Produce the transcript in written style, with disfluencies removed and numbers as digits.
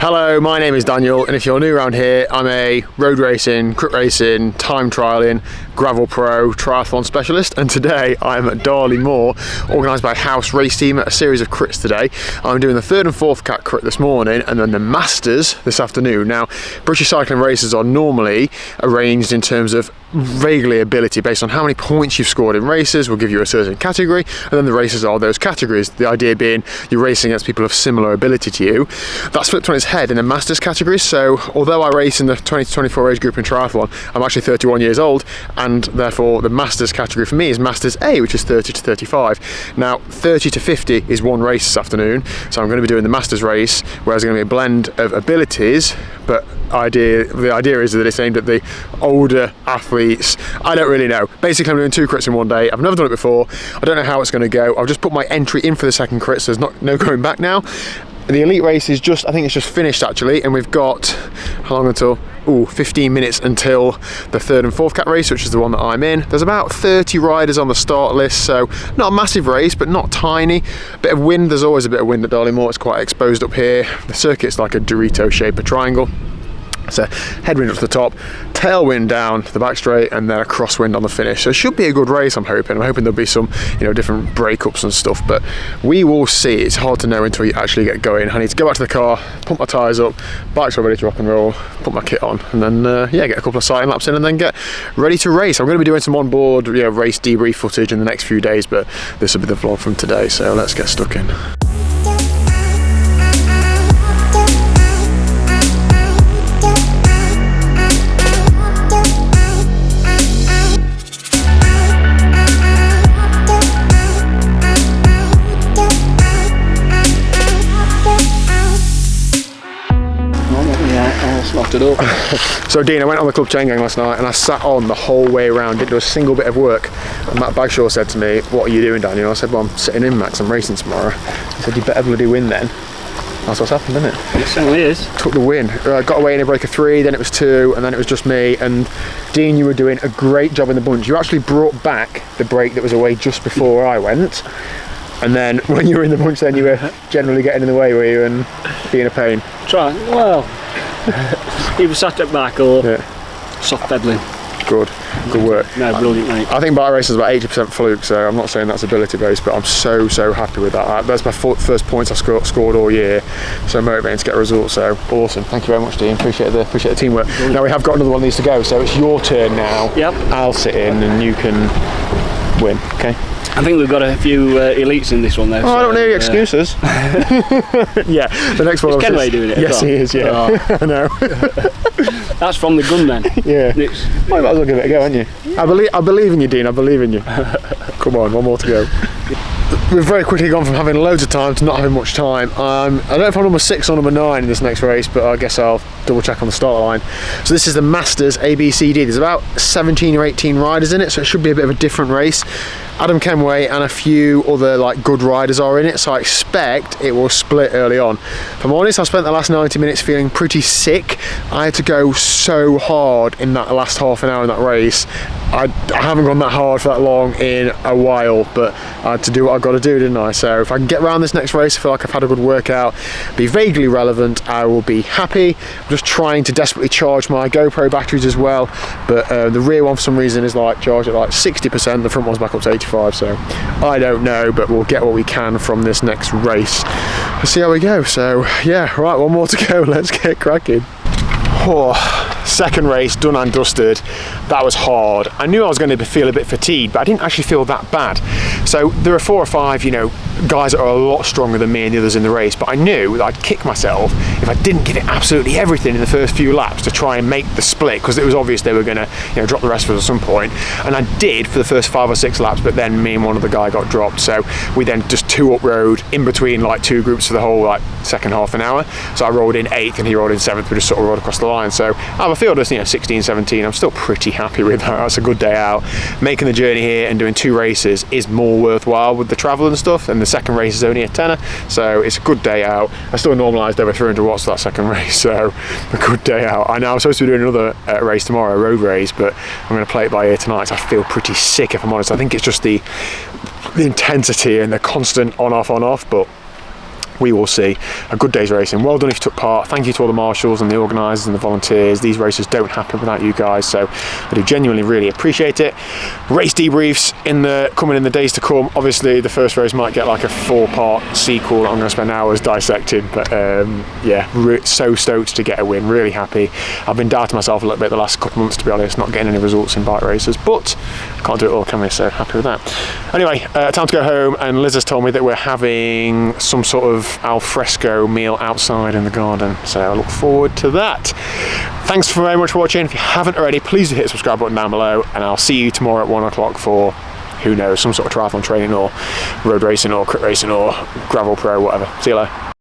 Hello, my name is Daniel, and if you're new around here, I'm a road racing, crit racing, time trialling, gravel pro, triathlon specialist, and today I'm at Darley Moor, organised by House Race Team at a series of crits today. I'm doing the 3rd and 4th cat crit this morning, and then the Masters this afternoon. Now, British cycling races are normally arranged in terms of vaguely ability, based on how many points you've scored in races will give you a certain category, and then the races are those categories. The idea being you're racing against people of similar ability to you. That's flipped on its head in the Masters categories. So although I race in the 20 to 24 age group in triathlon, I'm actually 31 years old, and therefore the Masters category for me is Masters A, which is 30 to 35. Now 30 to 50 is one race this afternoon, so I'm going to be doing the Masters race, where there's going to be a blend of abilities, but the idea is that it's aimed at the older athletes. I don't really know. Basically, I'm doing 2 crits in one day. I've never done it before. I don't know how it's going to go. I've just put my entry in for the second crit, so there's no going back now. The elite race is I think it's just finished actually, and we've got, how long until? 15 minutes until the 3rd and 4th cat race, which is the one that I'm in. There's about 30 riders on the start list, so not a massive race, but not tiny. Bit of wind, there's always a bit of wind at Darley Moor. It's quite exposed up here. The circuit's like a Dorito shape, a triangle. So headwind up to the top, tailwind down the back straight, and then a crosswind on the finish. So it should be a good race, I'm hoping. I'm hoping there'll be some, different breakups and stuff, but we will see. It's hard to know until you actually get going. I need to go back to the car, pump my tyres up, bike's all ready to rock and roll, put my kit on, and then get a couple of sighting laps in and then get ready to race. I'm going to be doing some onboard race debrief footage in the next few days, but this will be the vlog from today, so let's get stuck in. So Dean, I went on the club chain gang last night and I sat on the whole way around, didn't do a single bit of work, and Matt Bagshaw said to me, "What are you doing, Daniel?" I said, "Well, I'm sitting in, Max, I'm racing tomorrow." He said, "You better bloody win then." That's what's happened, isn't it? It certainly is. Took the win. Got away in a break of 3, then it was 2, and then it was just me. And Dean, you were doing a great job in the bunch. You actually brought back the break that was away just before I went. And then when you were in the bunch, then you were generally getting in the way, were you, and being a pain? He was sat at back or soft pedaling. Good work. No, brilliant, mate. I think bike racing is about 80% fluke, so I'm not saying that's ability based, but I'm so happy with that. That's my first points I've scored all year, so motivating to get a result. So awesome. Thank you very much, Dean. Appreciate the teamwork. Brilliant. Now we have got another one that needs to go, so it's your turn now. Yep. I'll sit in and you can win. Okay. I think we've got a few elites in this one though. Oh, so, I don't know your excuses. Yeah, the next one. Is Kenway doing it? Yes, he is. Yeah, oh. I know. That's from the gun then. Yeah. Well, you might as well give it a go, haven't you? I believe in you, Dean. I believe in you. Come on, one more to go. We've very quickly gone from having loads of time to not having much time. I don't know if I'm number 6 or number 9 in this next race, but I guess I'll double check on the start line. So this is the Masters ABCD. There's about 17 or 18 riders in it, so it should be a bit of a different race. Adam Kenway and a few other good riders are in it, so I expect it will split early on. If I'm honest, I spent the last 90 minutes feeling pretty sick. I had to go so hard in that last half an hour in that race. I haven't gone that hard for that long in a while, but I had to do what I've got to do, didn't I? So if I can get around this next race, I feel like I've had a good workout, be vaguely relevant, I will be happy. I'm just trying to desperately charge my GoPro batteries as well, but the rear one for some reason is charged at 60%, the front one's back up to 85, so I don't know, but we'll get what we can from this next race. Let's see how we go. So yeah, right, one more to go, let's get cracking. Second race done and dusted. That was hard. I knew I was going to feel a bit fatigued, but I didn't actually feel that bad. So there are 4 or 5 guys that are a lot stronger than me and the others in the race, but I knew that I'd kick myself if I didn't give it absolutely everything in the first few laps to try and make the split, because it was obvious they were going to drop the rest of us at some point, and I did for the first 5 or 6 laps, but then me and one other guy got dropped, so we then just 2 up road in between 2 groups for the whole second half an hour. So I rolled in 8th and he rolled in 7th. We just sort of rolled across the line, so I have a field of 16, 17. I'm still pretty happy with that. That's a good day out. Making the journey here and doing 2 races is more worthwhile with the travel and stuff, and the second race is only a tenner, so it's a good day out. I still normalised over 300 watts for that second race, so a good day out. I know I'm supposed to be doing another race tomorrow, a road race, but I'm going to play it by ear tonight, so I feel pretty sick if I'm honest. I think it's just the intensity and the constant on off, but we will see a good day's racing. Well done if you took part. Thank you to all the marshals and the organisers and the volunteers. These races don't happen without you guys, so I do genuinely really appreciate it. Race debriefs coming in the days to come. Obviously the first race might get like a 4-part sequel that I'm going to spend hours dissecting, but yeah, so stoked to get a win, really happy. I've been doubting myself a little bit the last couple of months, to be honest, not getting any results in bike races, but can't do it all, can we? So happy with that. Anyway, time to go home, and Liz has told me that we're having some sort of al fresco meal outside in the garden, so I look forward to that. Thanks very much for watching. If you haven't already, please do hit the subscribe button down below, and I'll see you tomorrow at 1 o'clock for, who knows, some sort of triathlon training or road racing or crit racing or gravel pro, whatever. See you later.